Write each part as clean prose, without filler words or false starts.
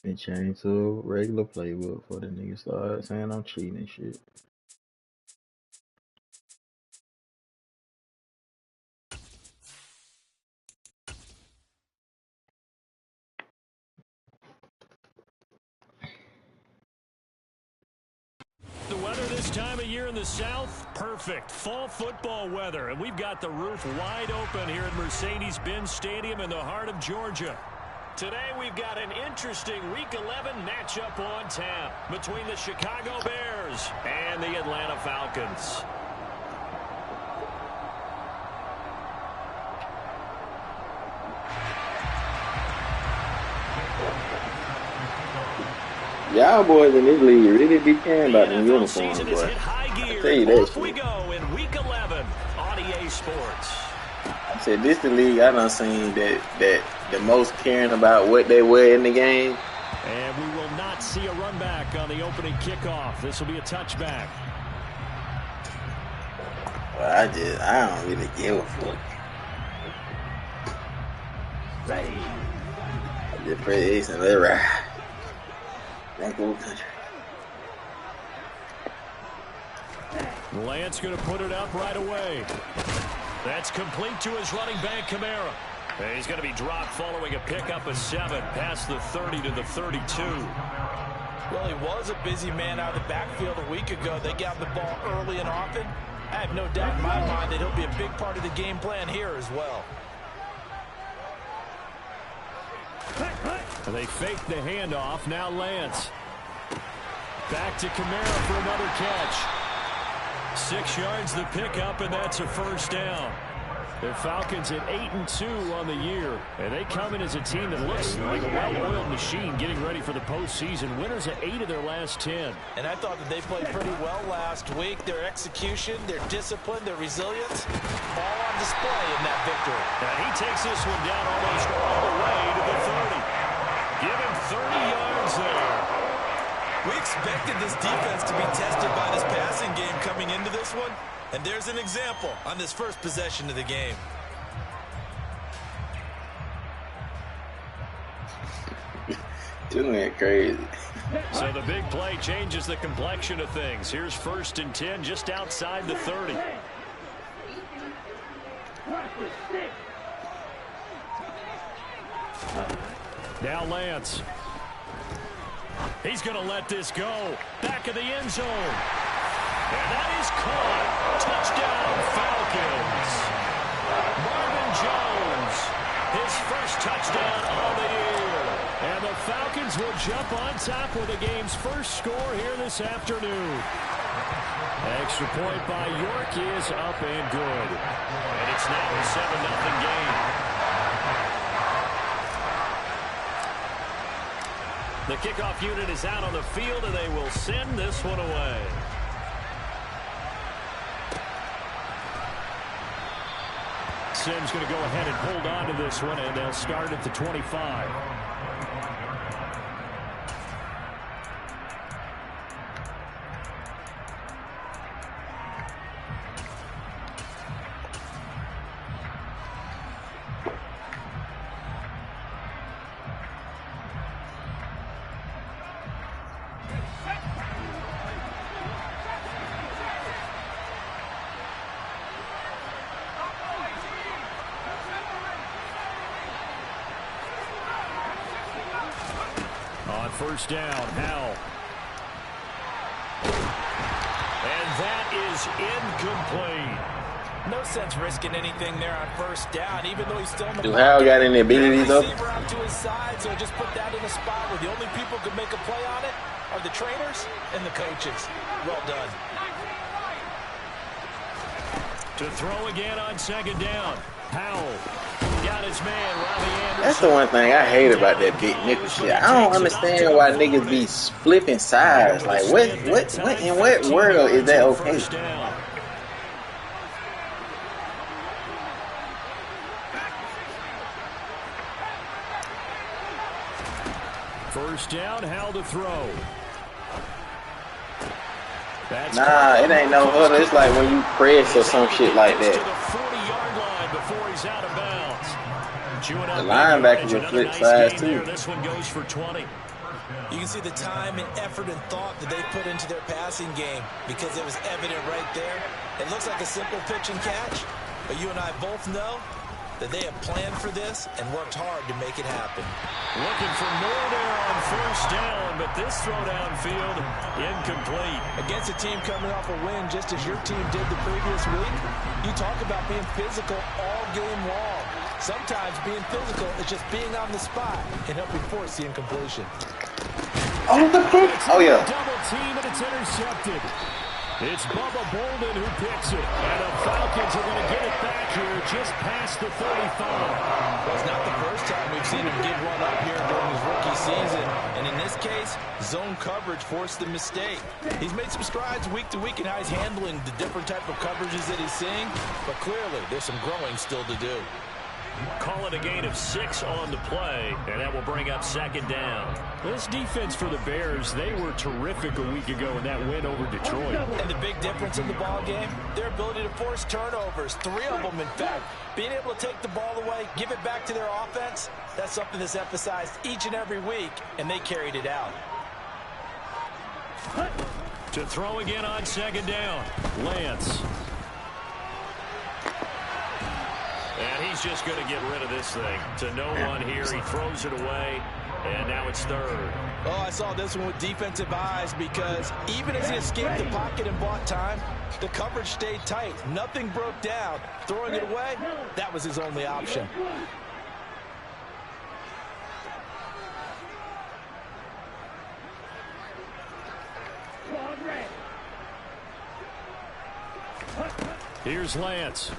And change to a regular playbook for the niggas start saying I'm cheating and shit. The weather this time of year in the South, perfect. Fall football weather, and we've got the roof wide open here at Mercedes-Benz Stadium in the heart of Georgia. Today we've got an interesting Week 11 matchup on tap between the Chicago Bears and the Atlanta Falcons. Y'all boys in this league really be caring about them uniforms, boy. I tell you that shit. We go in Week 11 on EA Sports. I said this the league I done seen that the most caring about what they wear in the game. And we will not see a run back on the opening kickoff. This will be a touchback. Well, I don't really give a fuck. I just pray Ace and let it ride. Thank you, country. Lance going to put it up right away. That's complete to his running back, Kamara. And he's going to be dropped following a pickup of 7 past the 30 to the 32. Well, he was a busy man out of the backfield a week ago. They got the ball early and often. I have no doubt in my mind that he'll be a big part of the game plan here as well. They fake the handoff. Now Lance. Back to Kamara for another catch. 6 yards the pickup, and that's a first down. The Falcons at 8-2 on the year, and they come in as a team that looks like a well-oiled machine getting ready for the postseason. Winners of 8 of their last 10. And I thought that they played pretty well last week. Their execution, their discipline, their resilience, all on display in that victory. And he takes this one down almost all the way to the 30. Give him 30 yards there. We expected this defense to be tested by this passing game coming into this one. And there's an example on this first possession of the game. Doing it crazy. So the big play changes the complexion of things. Here's 1st and 10 just outside the 30. Now Lance. He's going to let this go. Back of the end zone. And that is caught. Touchdown, Falcons. Marvin Jones, his first touchdown of the year. And the Falcons will jump on top with the game's first score here this afternoon. Extra point by York is up and good. And it's now a 7-0 game. The kickoff unit is out on the field, and they will send this one away. Simms going to go ahead and hold on to this one, and they'll start at the 25. First down, Howell. And that is incomplete. No sense risking anything there on first down, even though he's still in the Do Howell got any abilities up? Out to his side, so just put that in a spot where the only people who can make a play on it are the trainers and the coaches. Well done. To throw again on 2nd down. Howell got his man, Robbie Anderson. That's the one thing I hate about that big nickel shit. I don't understand why niggas be flipping sides. Like, what in what world is that okay? First down, Howell to throw. That's it ain't no huddle. It's like when you press or some shit like that. To the 40-yard line before he's out of bounds. The linebacker will flip sides too. This one goes for 20. You can see the time and effort and thought that they put into their passing game because it was evident right there. It looks like a simple pitch and catch, but you and I both know that they have planned for this and worked hard to make it happen. Looking for more there on first down, but this throw downfield incomplete. Against a team coming off a win just as your team did the previous week, you talk about being physical all game long. Sometimes being physical is just being on the spot and helping force the incompletion. Oh, the fuck? Oh, yeah. Double team, and it's intercepted. It's Bubba Bolden who picks it. And the Falcons are going to get it back here just past the 35. Well, it's not the first time we've seen him give one up here during his rookie season. And in this case, zone coverage forced the mistake. He's made some strides week to week in how he's handling the different type of coverages that he's seeing. But clearly, there's some growing still to do. Call it a gain of 6 on the play, and that will bring up second down. This defense for the Bears, they were terrific a week ago in that win over Detroit. And the big difference in the ball game, their ability to force turnovers, 3 of them in fact. Being able to take the ball away, give it back to their offense, that's something that's emphasized each and every week, and they carried it out. To throw again on second down, Lance. And he's just going to get rid of this thing. To no one here. He throws it away, and now it's third. Oh, I saw this one with defensive eyes because even as he escaped the pocket and bought time, the coverage stayed tight. Nothing broke down. Throwing it away, that was his only option. Here's Lance.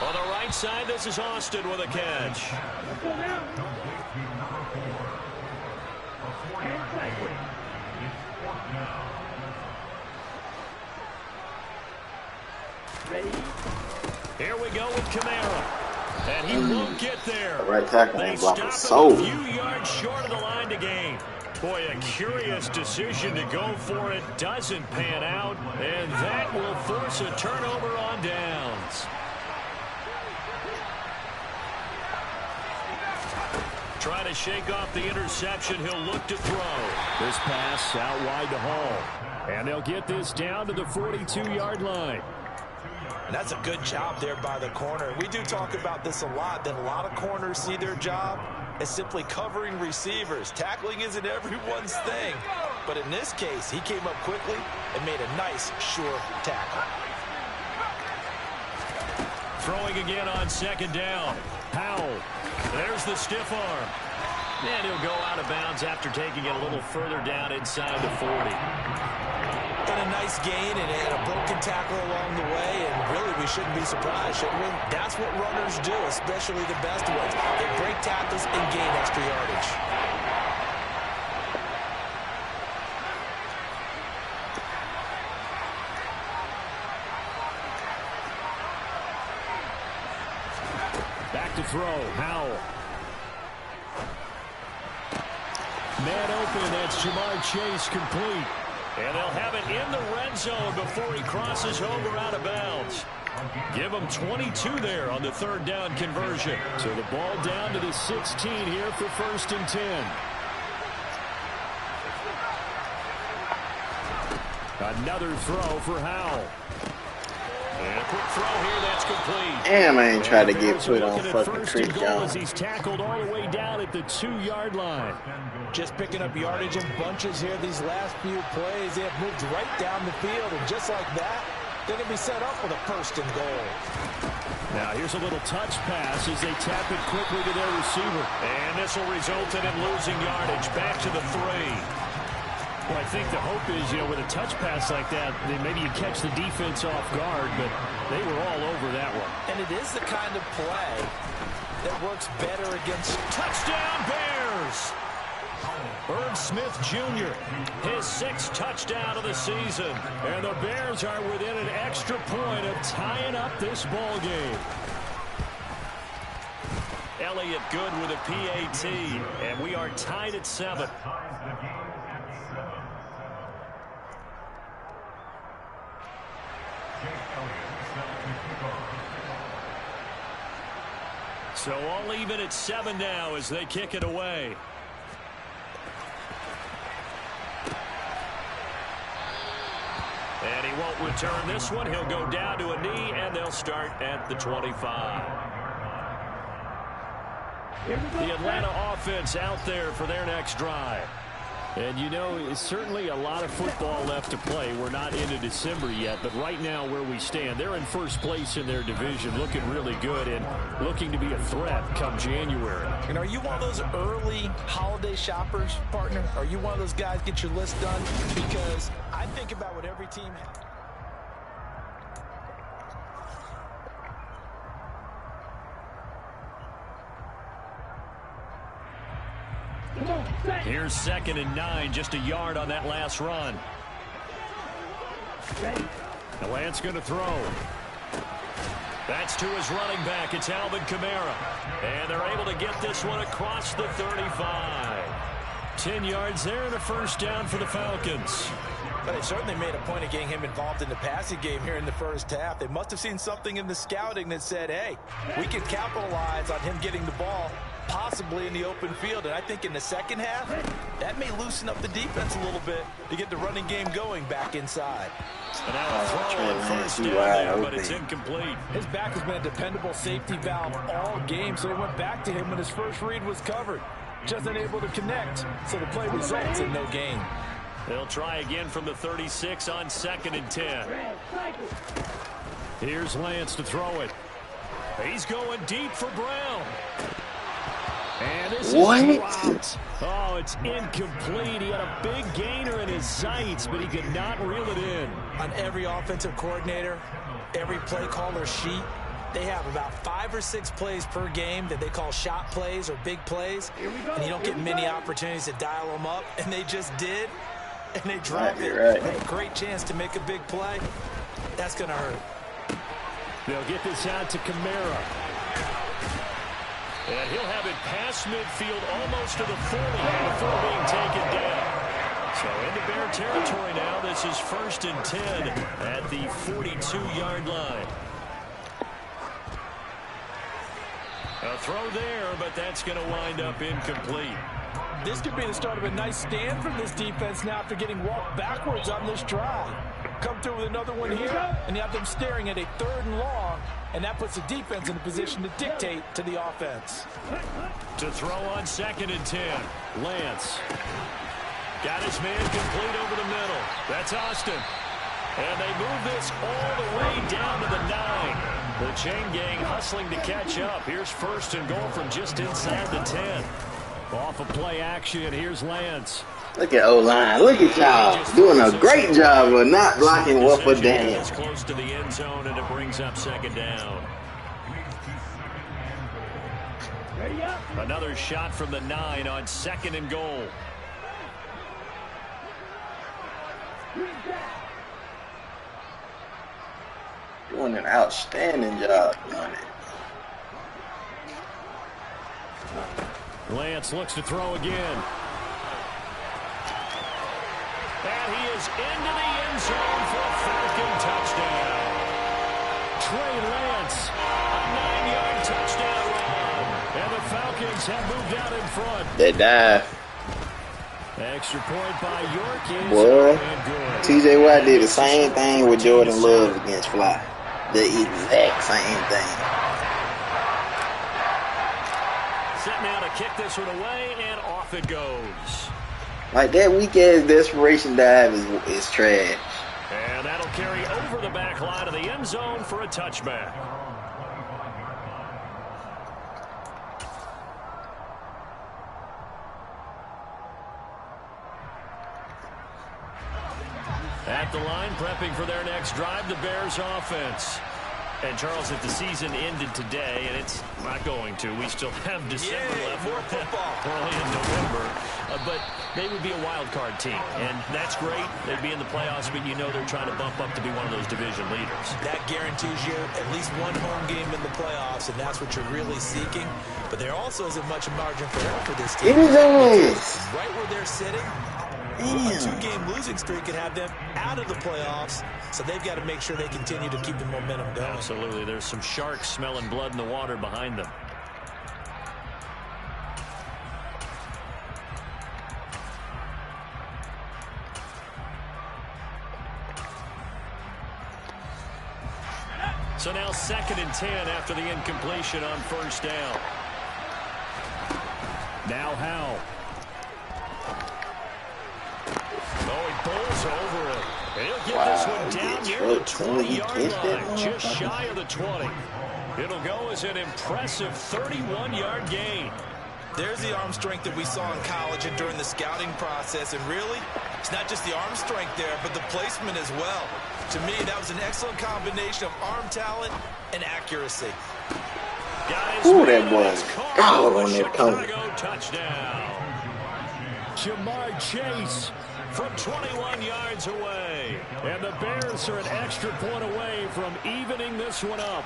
On the right side, this is Austin with a catch. Here we go with Kamara. And he won't get there. Right tackle They and block stop his him soul. a few yards short of the line to gain. Boy, a curious decision to go for it. Doesn't pan out. And that will force a turnover on downs. Trying to shake off the interception. He'll look to throw. This pass out wide to Hall. And they'll get this down to the 42-yard line. And that's a good job there by the corner. We do talk about this a lot, that a lot of corners see their job as simply covering receivers. Tackling isn't everyone's thing. But in this case, he came up quickly and made a nice, sure tackle. Throwing again on second down. Powell. There's the stiff arm. And he'll go out of bounds after taking it a little further down inside the 40. And a nice gain and a broken tackle along the way. And really, we shouldn't be surprised, should we? That's what runners do, especially the best ones. They break tackles and gain extra yardage. Back to throw. Howell. Man open. That's Jamar Chase complete. And they'll have it in the red zone before he crosses over out of bounds. Give them 22 there on the third down conversion. So the ball down to the 16 here for 1st and 10. Another throw for Howell. And a quick throw here, that's complete. Damn, I ain't trying to get to it on fucking Creek, y'all. As he's tackled all the way down at the 2-yard line. Just picking up yardage in bunches here these last few plays. They have moved right down the field, and just like that, they're going to be set up with a 1st and goal. Now here's a little touch pass as they tap it quickly to their receiver. And this will result in him losing yardage back to the 3. Well, I think the hope is, with a touch pass like that, then maybe you catch the defense off guard, but they were all over that one. And it is the kind of play that works better against touchdown Bears. Irv Smith Jr., his 6th touchdown of the season. And the Bears are within an extra point of tying up this ball game. Elliott good with a PAT, and we are tied at 7. So all even at 7 now as they kick it away. And he won't return this one. He'll go down to a knee, and they'll start at the 25. The Atlanta offense out there for their next drive. And, you know, it's certainly a lot of football left to play. We're not into December yet, but right now where we stand, they're in first place in their division, looking really good and looking to be a threat come January. And are you one of those early holiday shoppers, partner? Are you one of those guys get your list done? Because I think about what every team has. Here's 2nd and 9, just a yard on that last run. And Lance going to throw. That's to his running back. It's Alvin Kamara. And they're able to get this one across the 35. 10 yards there and a first down for the Falcons. But they certainly made a point of getting him involved in the passing game here in the first half. They must have seen something in the scouting that said, hey, we can capitalize on him getting the ball possibly in the open field. And I think in the second half, that may loosen up the defense a little bit to get the running game going back inside. And now a throw on first down there, but it's incomplete. His back has been a dependable safety valve all game, so he went back to him when his first read was covered. Just unable to connect, so the play results in no gain. They'll try again from the 36 on 2nd and 10. Here's Lance to throw it. He's going deep for Brown. And this is dropped. Oh, it's incomplete. He had a big gainer in his sights, but he could not reel it in. On every offensive coordinator, every play caller sheet, they have about 5 or 6 plays per game that they call shot plays or big plays, and you don't get many opportunities to dial them up, and they just did, and they dropped it. Right. Had a great chance to make a big play. That's going to hurt. They'll get this out to Kamara. And he'll have it past midfield almost to the 40 before being taken down. So into Bear territory now. This is 1st and 10 at the 42-yard line. A throw there, but that's going to wind up incomplete. This could be the start of a nice stand from this defense now after getting walked backwards on this drive. Come through with another one here, and you have them staring at a 3rd and long, and that puts the defense in a position to dictate to the offense. To throw on 2nd and 10, Lance. Got his man complete over the middle. That's Austin. And they move this all the way down to the 9. The chain gang hustling to catch up. Here's 1st and goal from just inside the 10. Off of play action, here's Lance. Look at O-line. Look at y'all doing a great job of not blocking Wolf or Daniel. It's close to the end zone, and it brings up 2nd down. Another shot from the 9 on 2nd and goal. Doing an outstanding job doing it. Lance looks to throw again. And he is into the end zone for a Falcon touchdown. Trey Lance, a 9-yard touchdown run. And the Falcons have moved out in front. They dive. Extra point by York is Boy, good. T.J. Watt did the same thing with Jordan Love against Fly. The exact same thing. Set now to kick this one away, and off it goes. Like, that weak-ass desperation dive is trash. And that'll carry over the back line of the end zone for a touchback. At the line, prepping for their next drive, the Bears offense. And, Charles, if the season ended today, and it's not going to, we still have December left. More football. Early in November. But they would be a wild card team, and that's great. They'd be in the playoffs, but you know they're trying to bump up to be one of those division leaders. That guarantees you at least one home game in the playoffs, and that's what you're really seeking. But there also isn't much margin for error for this team. It is. Right where they're sitting, a 2-game losing streak could have them out of the playoffs, so they've got to make sure they continue to keep the momentum going. Absolutely. There's some sharks smelling blood in the water behind them. now 2nd and 10 after the incompletion on first down. Now Howell. Oh, he bowls over it. He'll get this one down near the 20-yard line, just shy of the 20. It'll go as an impressive 31-yard gain. There's the arm strength that we saw in college and during the scouting process. And really, it's not just the arm strength there, but the placement as well. To me, that was an excellent combination of arm talent and accuracy. Ooh, that was God on that cover. Touchdown. Jamar Chase from 21 yards away. And the Bears are an extra point away from evening this one up.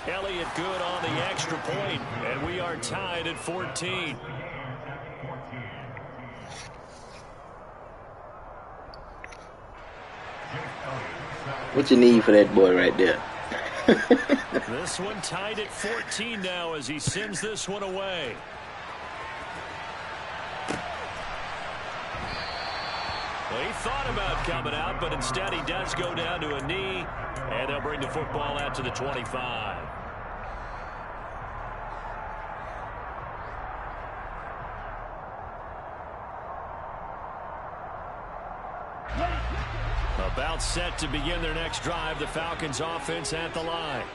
Elliott good on the extra point, and we are tied at 14. What you need for that boy right there? This one tied at 14 now as he sends this one away. Well, he thought about coming out, but instead he does go down to a knee, and they'll bring the football out to the 25. About set to begin their next drive, the Falcons offense at the line.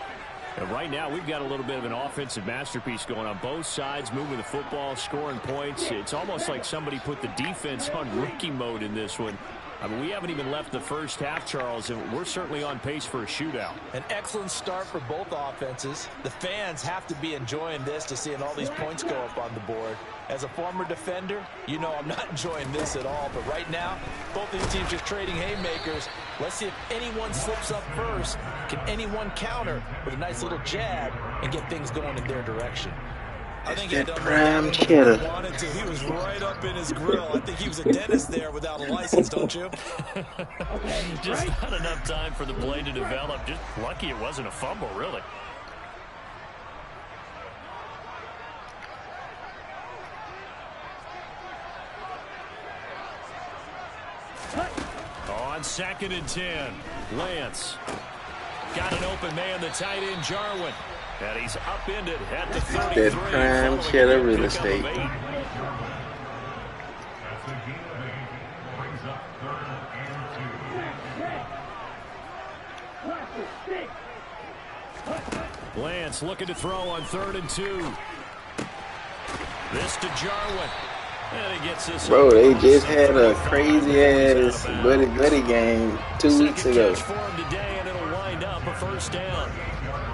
And right now we've got a little bit of an offensive masterpiece going on both sides, moving the football, scoring points. It's almost like somebody put the defense on rookie mode in this one. I mean, we haven't even left the first half, Charles, and we're certainly on pace for a shootout. An excellent start for both offenses. The fans have to be enjoying this to seeing all these points go up on the board. As a former defender, you know I'm not enjoying this at all. But right now, both these teams just trading haymakers. Let's see if anyone slips up first. Can anyone counter with a nice little jab and get things going in their direction? I think he prime cheddar. He was right up in his grill. I think he was a dentist there without a license, don't you? Just not enough time for the play to develop. Just lucky it wasn't a fumble, really. On 2nd and 10, Lance got an open man, the tight end Jarwin. And he's upended at the 33. That prime cheddar real estate. Lance looking to throw on 3rd and 2. This to Jarwin. And he gets this. Bro, they just had a crazy-ass buddy game 2 weeks ago. For him today, and it'll wind up a first down.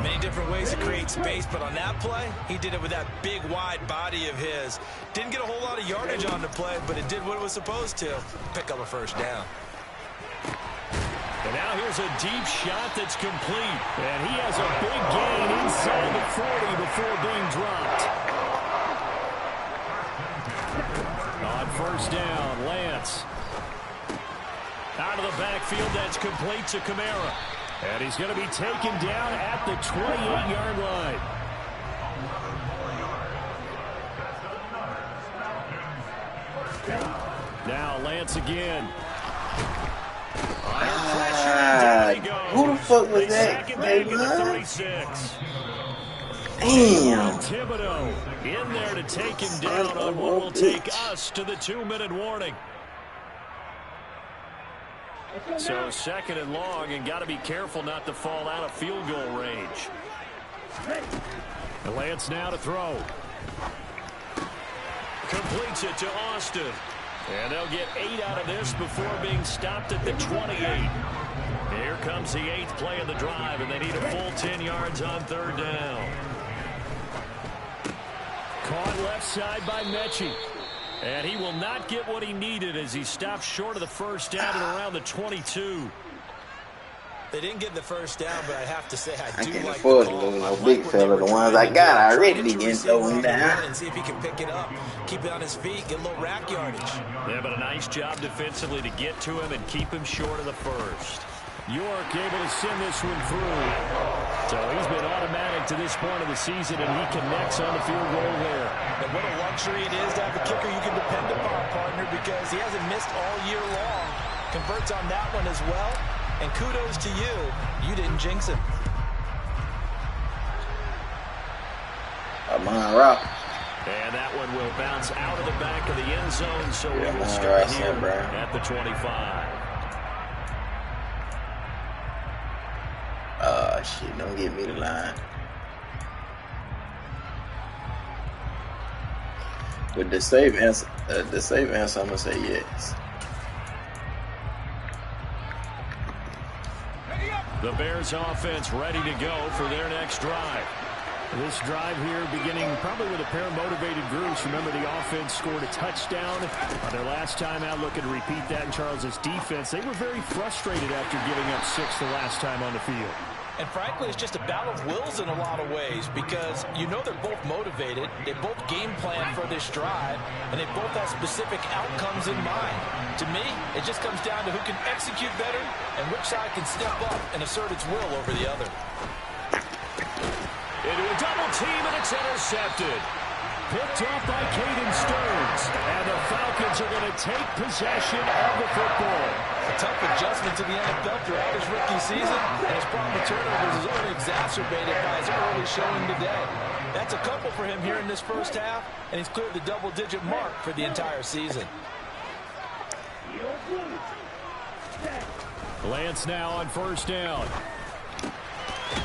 Many different ways to create space, but on that play, he did it with that big, wide body of his. Didn't get a whole lot of yardage on the play, but it did what it was supposed to. Pick up a first down. And now here's a deep shot that's complete. And he has a big gain inside the 40 before being dropped. On first down, Lance. Out of the backfield, that's complete to Kamara. And he's going to be taken down at the 28-yard line. Now Lance again. Who the fuck was that? Damn. Thibodeau in there to take him down on what will take us to the 2-minute warning. So 2nd and long, and got to be careful not to fall out of field goal range. Lance now to throw. Completes it to Austin. And they'll get 8 out of this before being stopped at the 28. Here comes the 8th play of the drive, and they need a full 10 yards on 3rd down. Caught left side by Mechie. And he will not get what he needed as he stops short of the first down at around the 22. They didn't get the first down, but I have to say I do can't like afford the to call. lose no big fella. The ones I got already getting thrown down. And see if he can pick it up, keep it on his feet, get a little rack yardage. Yeah, but a nice job defensively to get to him and keep him short of the first. York able to send this one through. So he's been automatic to this point of the season, and he connects on the field goal there. And what a luxury it is to have a kicker you can depend upon, partner, because he hasn't missed all year long. converts on that one as well. And kudos to you. You didn't jinx it. Rock. And that one will bounce out of the back of the end zone, so we will start here at the 25. Shit, don't get me the line. With the safe answer, I'm gonna say yes. The Bears offense ready to go for their next drive. This drive here beginning probably with a pair of motivated groups. Remember, the offense scored a touchdown on their last time out. Looking to repeat that in Charles's defense. They were very frustrated after giving up 6 the last time on the field. And frankly, it's just a battle of wills in a lot of ways because you know they're both motivated. They both game plan for this drive, and they both have specific outcomes in mind. To me, it just comes down to who can execute better and which side can step up and assert its will over the other. Into a double team, and it's intercepted. Picked off by Caden Stearns. And the Falcons are going to take possession of the football. A tough adjustment to the NFL throughout his rookie season, and his problem with turnovers is only exacerbated by his early showing today. That's a couple for him here in this first half, and he's cleared the double-digit mark for the entire season. Lance now on first down.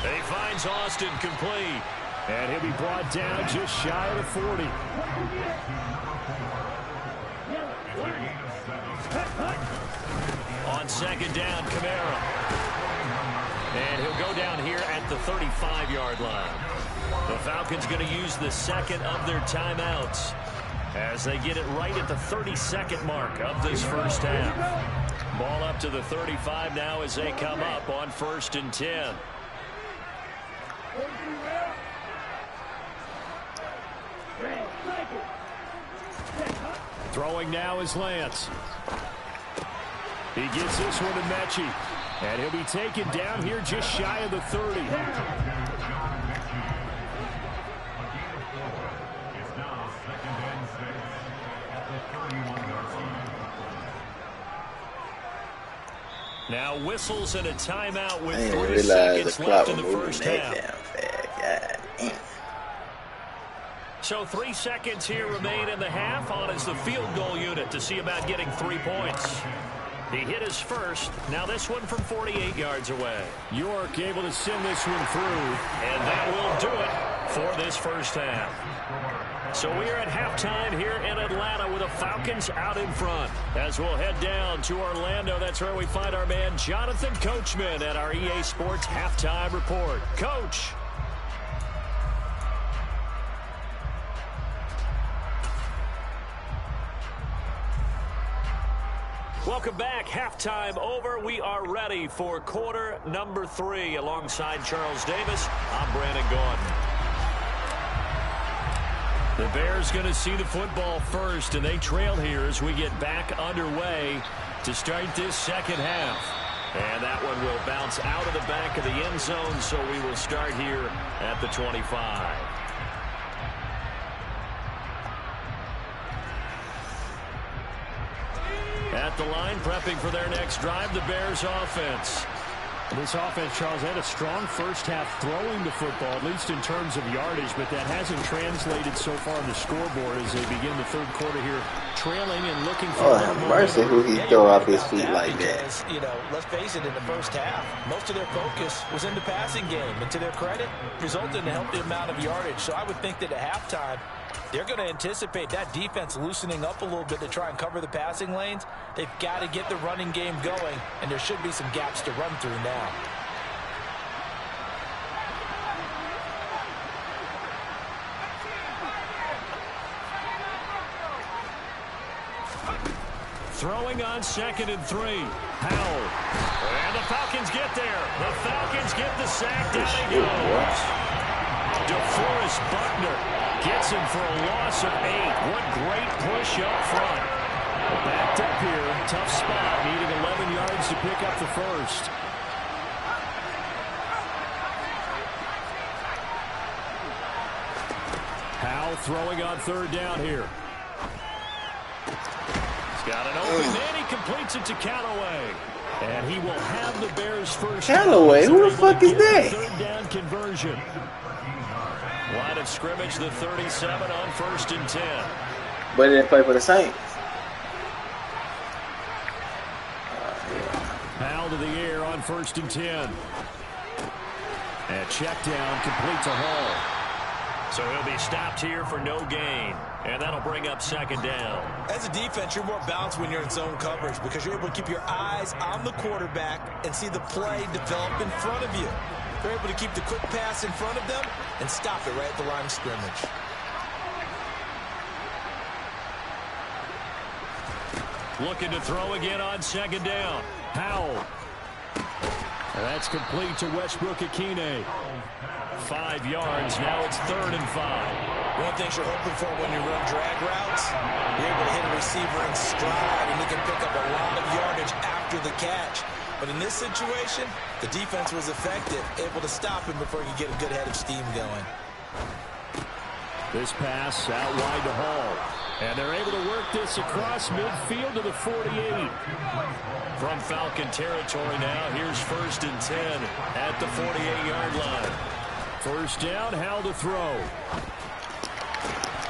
He finds Austin complete. And he'll be brought down just shy of the 40. On second down, Kamara. And he'll go down here at the 35-yard line. The Falcons going to use the second of their timeouts as they get it right at the 32nd mark of this first half. Ball up to the 35 now as they come up on 1st and 10. Throwing now is Lance. He gets this one to Mechie. And he'll be taken down here just shy of the 30. Now whistles and a timeout with 3 seconds left in the first half. So 3 seconds here remain in the half. On is the field goal unit to see about getting 3 points. He hit his first. Now this one from 48 yards away. York able to send this one through. And that will do it for this first half. So we are at halftime here in Atlanta with the Falcons out in front. As we'll head down to Orlando, that's where we find our man Jonathan Coachman at our EA Sports Halftime Report. Coach. Welcome back. Halftime over. We are ready for quarter number 3. Alongside Charles Davis, I'm Brandon Gordon. The Bears going to see the football first, and they trail here as we get back underway to start this second half. And that one will bounce out of the back of the end zone, so we will start here at the 25. At the line, prepping for their next drive, the Bears offense. This offense, Charles, had a strong first half throwing the football, at least in terms of yardage, but that hasn't translated so far on the scoreboard as they begin the third quarter here, trailing and looking for mercy who he throw off his feet like because, that. You know, let's face it, in the first half, most of their focus was in the passing game, and to their credit, resulted in a healthy amount of yardage. So I would think that at halftime, they're going to anticipate that defense loosening up a little bit to try and cover the passing lanes. They've got to get the running game going, and there should be some gaps to run through now. Throwing on 2nd and 3. Howell. And the Falcons get there. The Falcons get the sack. Down he goes. DeForest Buckner gets him for a loss of 8. What great push up front. Backed up here. Tough spot. Needing 11 yards to pick up the first. Howell throwing on 3rd down here. Got an open man. He completes it to Callaway. And he will have the Bears first. Callaway? Who the fuck is that? Third down conversion. Line of scrimmage, the 37 on 1st and 10. But he didn't play for the Saints. Foul to the air on 1st and 10. And check down, complete to Hall. So he'll be stopped here for no gain. And that'll bring up 2nd down. As a defense, you're more balanced when you're in zone coverage because you're able to keep your eyes on the quarterback and see the play develop in front of you. They're able to keep the quick pass in front of them and stop it right at the line of scrimmage. Looking to throw again on 2nd down. Howell. And that's complete to Westbrook-Akine. 5 yards. Now it's 3rd and 5. One of the things you're hoping for when you run drag routes, you're able to hit a receiver in stride, and he can pick up a lot of yardage after the catch. But in this situation, the defense was effective, able to stop him before he could get a good head of steam going. This pass out wide to Hall. And they're able to work this across midfield to the 48. From Falcon territory now, here's 1st and 10 at the 48-yard line. 1st down, Howell to throw.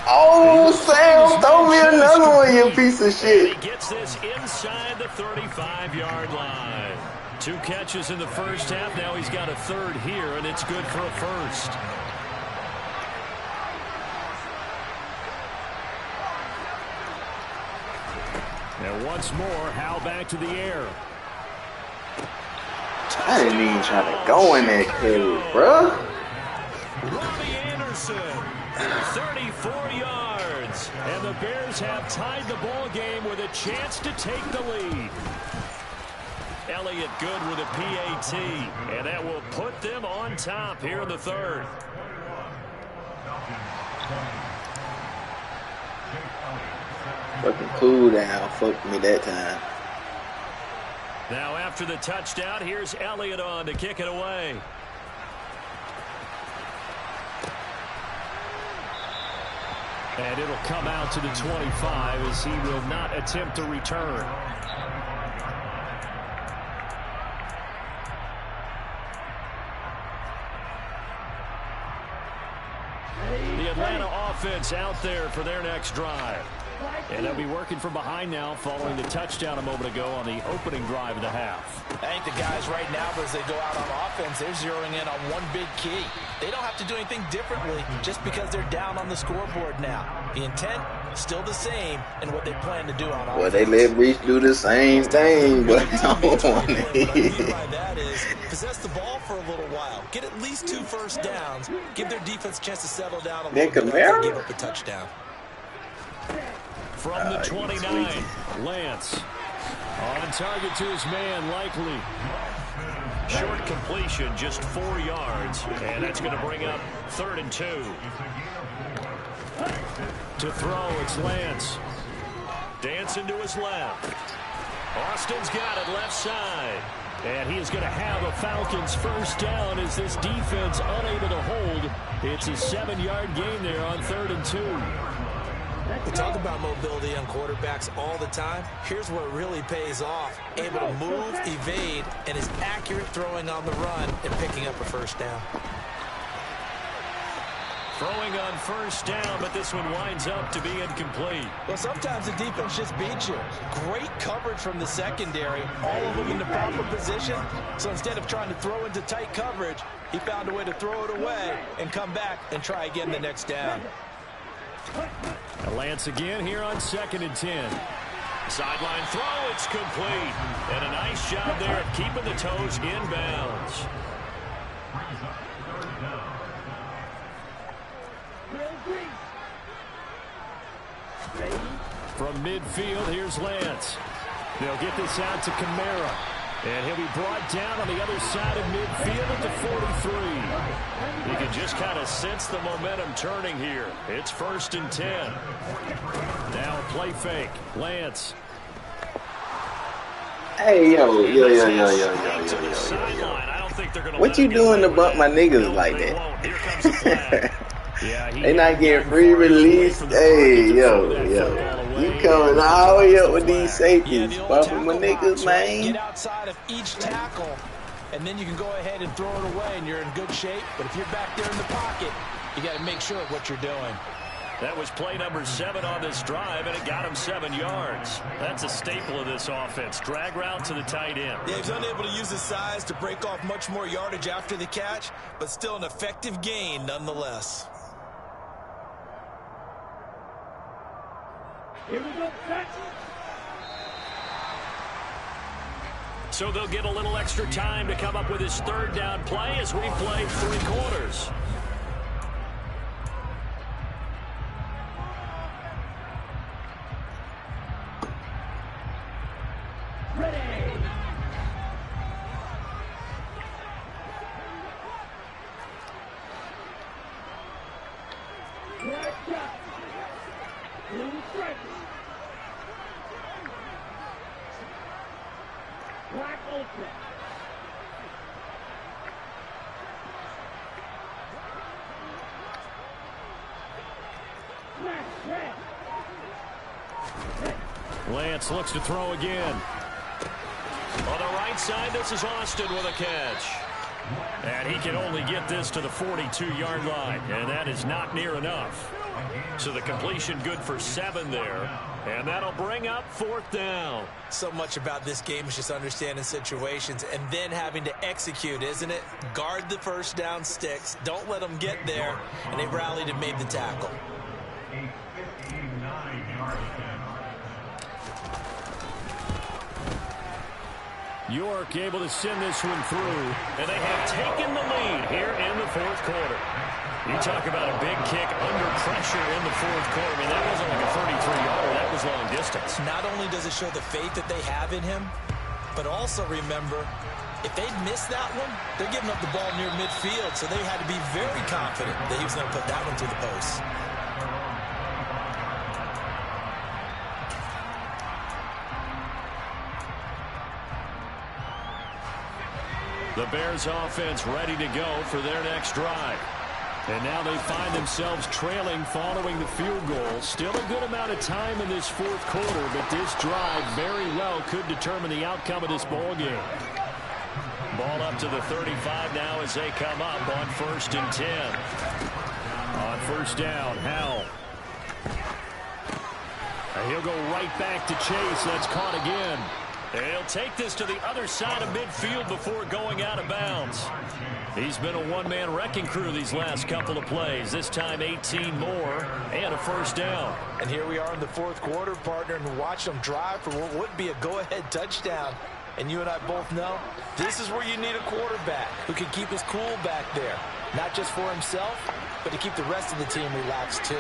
Oh, Sam, throw me another one, you piece of shit. He gets this inside the 35-yard line. 2 catches in the first half. Now he's got a 3rd here, and it's good for a 1st. And once more, Howell back to the air. I didn't even try to go in that curve, bro. Robbie Anderson, 34 yards. And the Bears have tied the ball game with a chance to take the lead. Elliott good with a PAT. And that will put them on top here in the 3rd. Fucking cool down. Fucked me that time. Now after the touchdown, here's Elliott on to kick it away. And it'll come out to the 25 as he will not attempt to return. The Atlanta offense out there for their next drive. And they'll be working from behind now following the touchdown a moment ago on the opening drive of the half. I think the guys right now, as they go out on offense, they're zeroing in on one big key. They don't have to do anything differently just because they're down on the scoreboard now. The intent, still the same, and what they plan to do on offense. Well, they let Reach do the same thing, but I don't want What I mean by that is possess the ball for a little while. Get at least 2 first downs. Give their defense a chance to settle down a little bit and give up a touchdown. From the 29, Lance on target to his man, Likely. Short completion, just 4 yards, and that's going to bring up 3rd and 2. To throw, it's Lance. Dancing to his left. Austin's got it left side. And he is going to have a Falcons first down as this defense unable to hold. It's a 7-yard gain there on 3rd and 2. We talk about mobility on quarterbacks all the time. Here's where it really pays off. Able to move, evade, and is accurate throwing on the run and picking up a first down. Throwing on 1st down, but this one winds up to be incomplete. Well, sometimes the defense just beats you. Great coverage from the secondary, all of them in the proper position. So instead of trying to throw into tight coverage, he found a way to throw it away and come back and try again the next down. Lance again here on 2nd and 10. Sideline throw, it's complete. And a nice job there of keeping the toes inbounds. From midfield, here's Lance. They'll get this out to Kamara. And he'll be brought down on the other side of midfield at the 43. You can just kind of sense the momentum turning here. It's 1st and 10. Now a play fake. Lance. Hey, yo. What you doing to bump my niggas like that? They not getting free release. Hey, yo. away. You coming all the way up with these safeties. Yeah, the old Bumping my tackle niggas, box, right? man. Get outside of each tackle, and then you can go ahead and throw it away, and you're in good shape. But if you're back there in the pocket, you got to make sure of what you're doing. That was play number 7 on this drive, and it got him 7 yards. That's a staple of this offense. Drag route to the tight end. Yeah, he's unable to use his size to break off much more yardage after the catch, but still an effective gain nonetheless. Here we go, catch. So they'll get a little extra time to come up with his 3rd down play as we play 3 quarters. Black Ultra. Lance looks to throw again. On the right side, this is Austin with a catch. And he can only get this to the 42-yard line, and that is not near enough. So the completion good for 7 there, and that'll bring up 4th down. So much about this game is just understanding situations and then having to execute, isn't it? Guard the first down sticks. Don't let them get there, and they rallied and made the tackle. York able to send this one through, and they have taken the lead here in the 4th quarter. You talk about a big kick under pressure in the 4th quarter. I mean, that wasn't like a 33-yarder. That was long distance. Not only does it show the faith that they have in him, but also remember, if they'd missed that one, they're giving up the ball near midfield, so they had to be very confident that he was going to put that one through the post. The Bears offense ready to go for their next drive. And now they find themselves trailing following the field goal. Still a good amount of time in this 4th quarter, but this drive very well could determine the outcome of this ball game. Ball up to the 35 now as they come up on 1st and 10. On 1st down, Howell. And he'll go right back to Chase. That's caught again. And he'll take this to the other side of midfield before going out of bounds. He's been a one-man wrecking crew these last couple of plays. This time 18 more and a 1st down. And here we are in the 4th quarter, partner, and watch them drive for what would be a go-ahead touchdown. And you and I both know this is where you need a quarterback who can keep his cool back there. Not just for himself, but to keep the rest of the team relaxed too.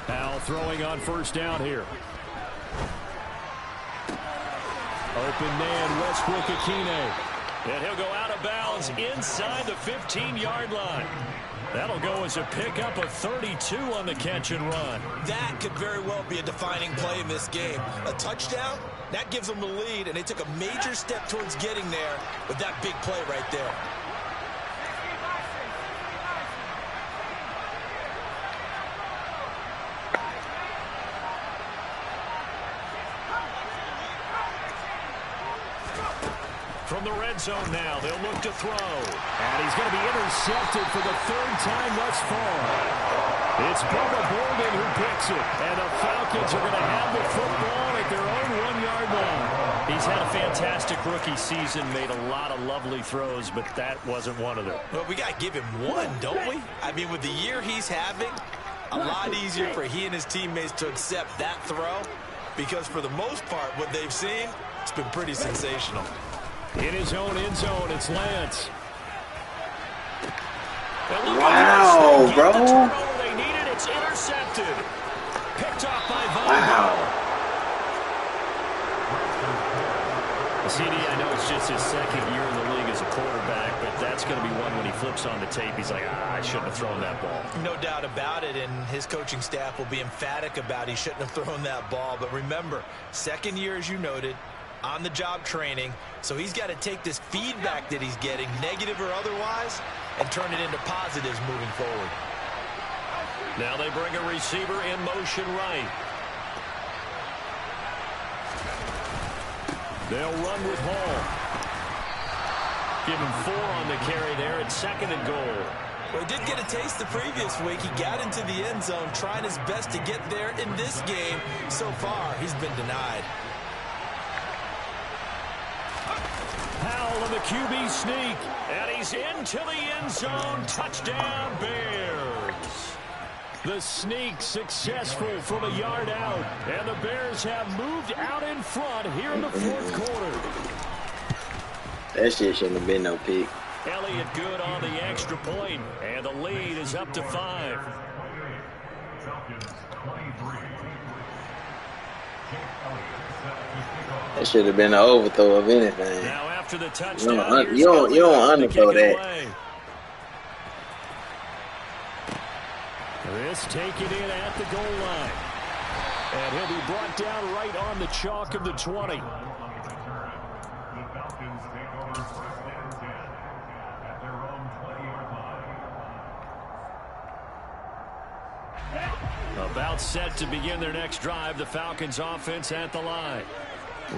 Howell throwing on 1st down here. Open man, Westbrook Akine. And he'll go out of bounds inside the 15-yard line. That'll go as a pickup of 32 on the catch and run. That could very well be a defining play in this game. A touchdown, that gives them the lead, and they took a major step towards getting there with that big play right there. From the red zone now, they'll look to throw. And he's going to be intercepted for the 3rd time thus far. It's Bubba Bolden who picks it. And the Falcons are going to have the football at their own 1-yard line. He's had a fantastic rookie season, made a lot of lovely throws, but that wasn't one of them. Well, we got to give him one, don't we? I mean, with the year he's having, a lot easier for he and his teammates to accept that throw, because for the most part, what they've seen, it's been pretty sensational. In his own end zone, it's Lance. Wow, bro. They need it. It's intercepted. Picked off by Von. Wow. CD, I know it's just his 2nd year in the league as a quarterback, but that's going to be one when he flips on the tape. He's like, I shouldn't have thrown that ball. No doubt about it, and his coaching staff will be emphatic about he shouldn't have thrown that ball. But remember, 2nd year, as you noted, on-the-job training, so he's got to take this feedback that he's getting, negative or otherwise, and turn it into positives moving forward. Now they bring a receiver in motion right. They'll run with Hall. Give him 4 on the carry there at 2nd and goal. Well, he did get a taste the previous week. He got into the end zone trying his best to get there in this game. So far, he's been denied. Powell in the QB sneak, and he's into the end zone. Touchdown, Bears. The sneak successful from a yard out, and the Bears have moved out in front here in the 4th quarter. That shit shouldn't have been no pick. Elliott good on the extra point, and the lead is up to 5. That should have been an overthrow of anything. Now after the touchdown, you don't underthrow that. This taken in at the goal line. And he'll be brought down right on the chalk of the 20. About set to begin their next drive, the Falcons offense at the line.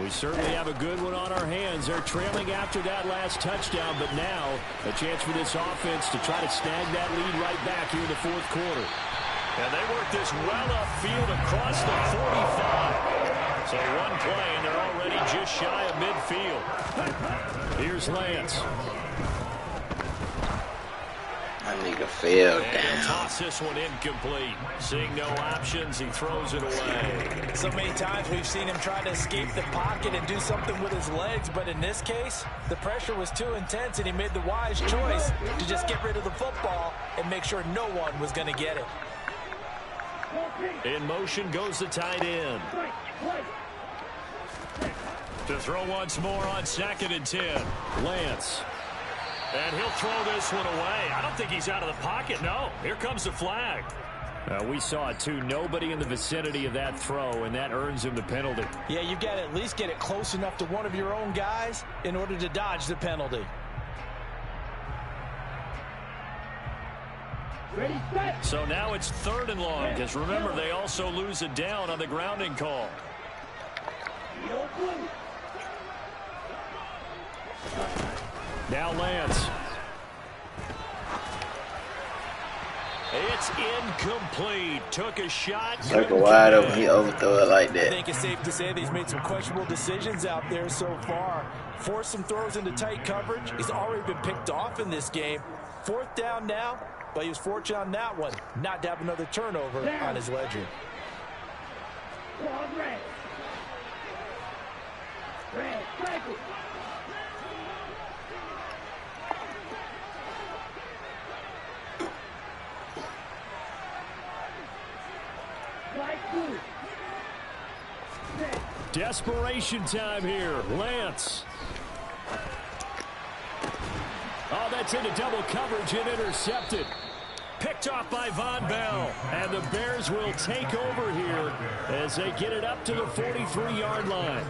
We certainly have a good one on our hands. They're trailing after that last touchdown, but now a chance for this offense to try to snag that lead right back here in the 4th quarter. And they work this well upfield across the 45. So one play, and they're already just shy of midfield. Here's Lance. That nigga fell And down. toss this one incomplete. Seeing no options, he throws it away. So many times we've seen him try to escape the pocket and do something with his legs, but in this case, the pressure was too intense, and he made the wise choice to just get rid of the football and make sure no one was going to get it. In motion goes the tight end. To throw once more on 2nd and 10. Lance. And he'll throw this one away. I don't think he's out of the pocket. No, here comes the flag. We saw it too. Nobody in the vicinity of that throw, and that earns him the penalty. Yeah, you've got to at least get it close enough to one of your own guys in order to dodge the penalty. Ready, set. So now it's 3rd and long, because remember, they also lose a down on the grounding call. Now Lance. It's incomplete. Took a shot. Circle wide open, he overthrow it like I that. think it's safe to say that he's made some questionable decisions out there so far. Forced some throws into tight coverage. He's already been picked off in this game. 4th down now, but he was fortunate on that one not to have another turnover on his ledger. Red. Red, cycle. Desperation time here. Lance. Oh, that's into double coverage and intercepted. Picked off by Von Bell. And the Bears will take over here as they get it up to the 43-yard line.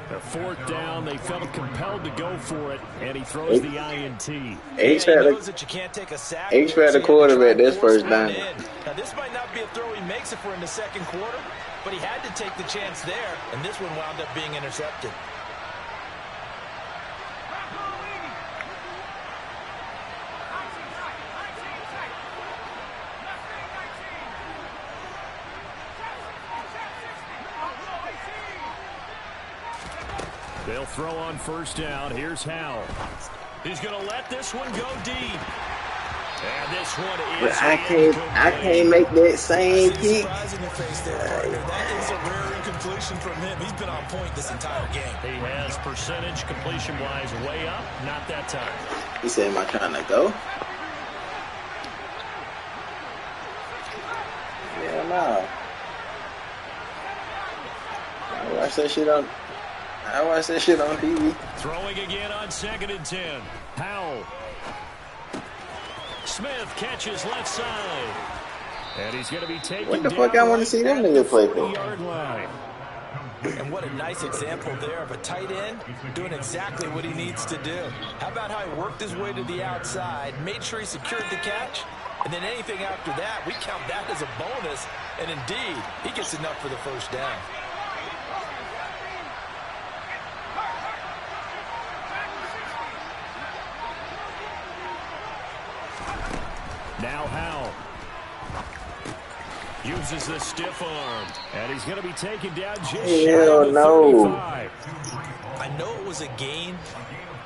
A 4th down, they felt compelled to go for it, and he throws the INT. H-back the quarterback this first down. Now, this might not be a throw he makes if we're in the 2nd quarter, but he had to take the chance there, and this one wound up being intercepted. They'll throw on 1st down. Here's Howell. He's going to let this one go deep. And this one is I can't make that same kick. That is a rare incompletion from him. He's been on point this entire game. He has percentage completion-wise way up. Not that time. He said, am I trying to go? Yeah, no. I watch that shit on TV. Throwing again on 2nd and 10. Powell. Smith catches left side. And he's going to be taken What the down fuck I want to see them niggas play for? 40-yard line. And what a nice example there of a tight end doing exactly what he needs to do. How about how he worked his way to the outside, made sure he secured the catch, and then anything after that, we count that as a bonus. And indeed, he gets enough for the first down. Now Howell uses the stiff arm, and he's going to be taken down just shy of the 35. I know it was a gain,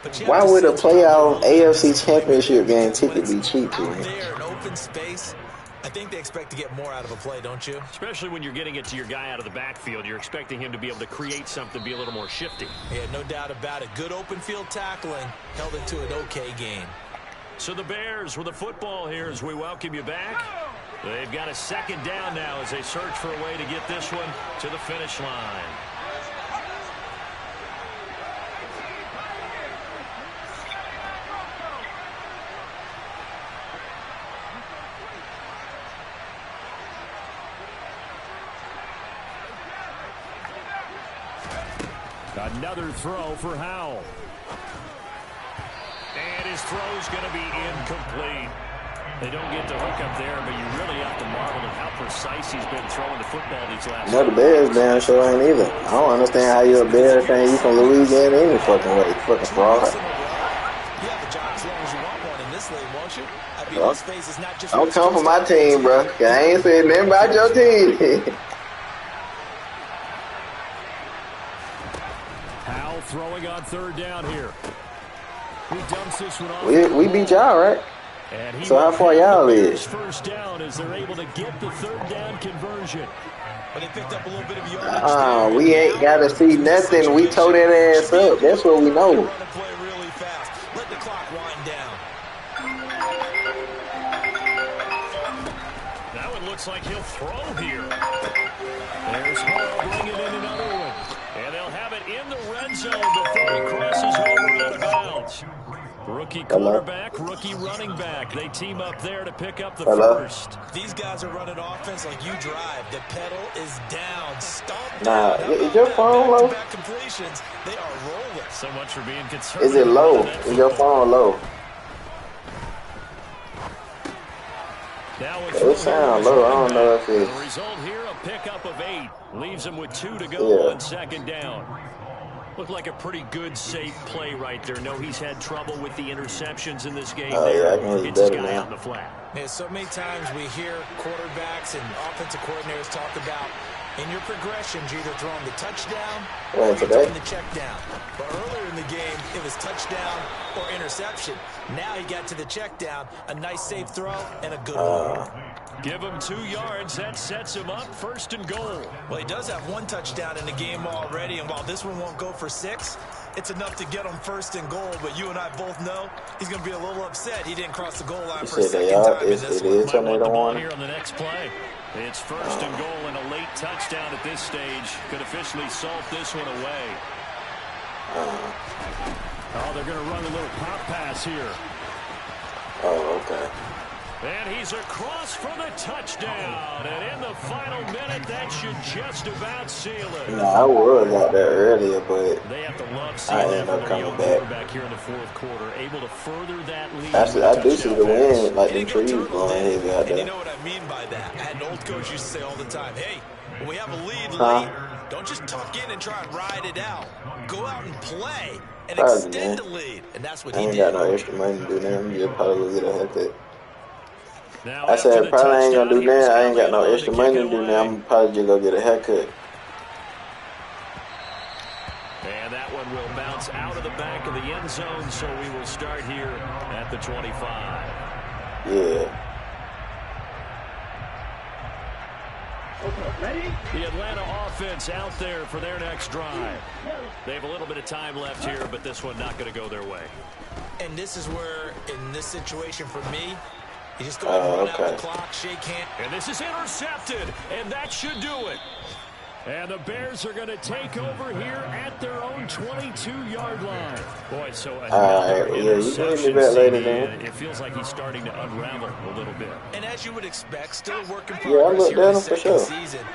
but why would a playoff AFC Championship game ticket be cheap to me? There in open space, I think they expect to get more out of a play, don't you? Especially when you're getting it to your guy out of the backfield. You're expecting him to be able to create something, be a little more shifty. Yeah, no doubt about it. Good open field tackling held into an okay gain. So the Bears with the football here as we welcome you back. They've got a second down now as they search for a way to get this one to the finish line. Another throw for Howell. And his throw's going to be incomplete. They don't get the hook up there, but you really have to marvel at how precise he's been throwing the football these last No, the Bears damn sure ain't either. I don't understand how you're a Bears fan. You from Louisiana any fucking way. Fucking fraud. Yeah, the job as long as you want one in this league, won't you? I mean, this phase is not just don't come for my team, bro. I ain't saying nothing about your team. Howell throwing on third down here. He dumps this one off. We beat y'all, right? So how far y'all is? First down as they're able to get the third down conversion. But they picked up a little bit of yardage. We ain't got to see nothing. We tore that ass up. That's what we know. Run and play really fast. Let the clock wind down. That one looks like he'll throw here. There's Hall bringing in another one. And they'll have it in the red zone before he crosses over out of bounds. Rookie quarterback, rookie running back. They team up there to pick up the first. These guys are running offense like you drive. The pedal is down. Stomp down. Is your phone low? Completions. They are rolling. So much for being conservative. Is it low? Is your phone low? Now it sounds low. I don't know if it's... The result here, a pickup of 8. Leaves them with 2 to go on second down. Looked like a pretty good, safe play right there. No, he's had trouble with the interceptions in this game. It's his guy out in the flat. Yeah, so many times we hear quarterbacks and offensive coordinators talk about in your progressions, you're either throwing the touchdown or you're throwing the check down. But earlier in the game, it was touchdown or interception. Now he got to the check down, a nice safe throw, and a good one. Give him 2 yards. That sets him up first and goal. Well, he does have 1 touchdown in the game already, and while this one won't go for 6, it's enough to get him first and goal. But you and I both know he's going to be a little upset he didn't cross the goal line for a second time in this one. Might want the ball here on the next play. It's first and goal, and a late touchdown at this stage could officially salt this one away. Oh, they're going to run a little pop pass here. Oh, okay. And he's across for the touchdown. And in the final minute, that should just about seal it. No, I was out there earlier, but they have to love seeing that from their young quarterback here in the fourth quarter, able to further that lead. I do see the wind, like the trees blowing heavy out there. And you know what I mean by that? I had an old coach used to say all the time, hey, when we have a lead late, don't just tuck in and try and ride it out. Go out and play and extend the lead. And that's what he did. I ain't got no extra money to do that. I'm just probably get a haircut. Now, I said probably ain't gonna do that. I ain't got no extra money to do that. I'm probably just gonna get a haircut. And that one will bounce out of the back of the end zone, so we will start here at the 25. Yeah. The Atlanta offense out there for their next drive. They have a little bit of time left here, but this one not going to go their way. And this is where, in this situation for me, you just go ahead and run out the clock, shake hands. And this is intercepted, and that should do it. And the Bears are going to take over here at their own 22-yard line. Boy, so another interception. It feels like he's starting to unravel a little bit. And as you would expect, still a work in progress here in the second season.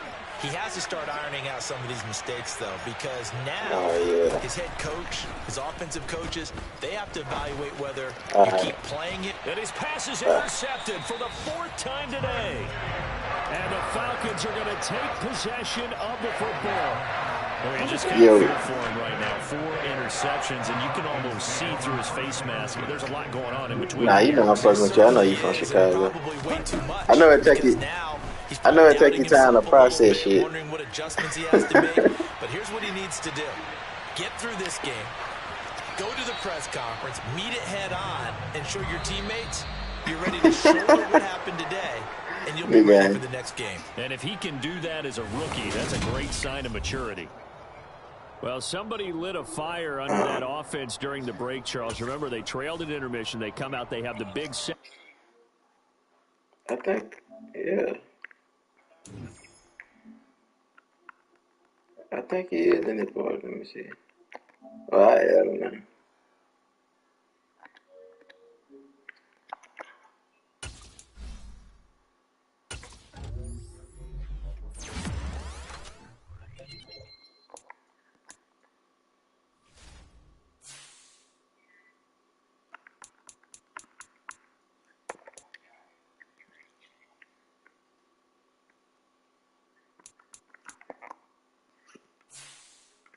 He has to start ironing out some of these mistakes, though, because now Oh, his head coach, his offensive coaches, they have to evaluate whether yeah. you keep playing it. And his pass is intercepted for the 4th time today. And the Falcons are going to take possession of the football. Well, you just kind of feel for him right now. 4 interceptions, and you can almost see through his face mask. There's a lot going on in between. Nah, you know I'm fucking with you. I know you from Chicago. I know it take you. I know it take you time to process shit. Wondering what adjustments he has to make. But here's what he needs to do: get through this game, go to the press conference, meet it head on, and show your teammates you're ready to shoulder what happened today. And you'll be ready for the next game. And if he can do that as a rookie, that's a great sign of maturity. Well, somebody lit a fire under that offense during the break, Charles. Remember, they trailed at intermission. They come out, they have the big set. I think, yeah. I think he is in this part. Let me see. Well, I don't know.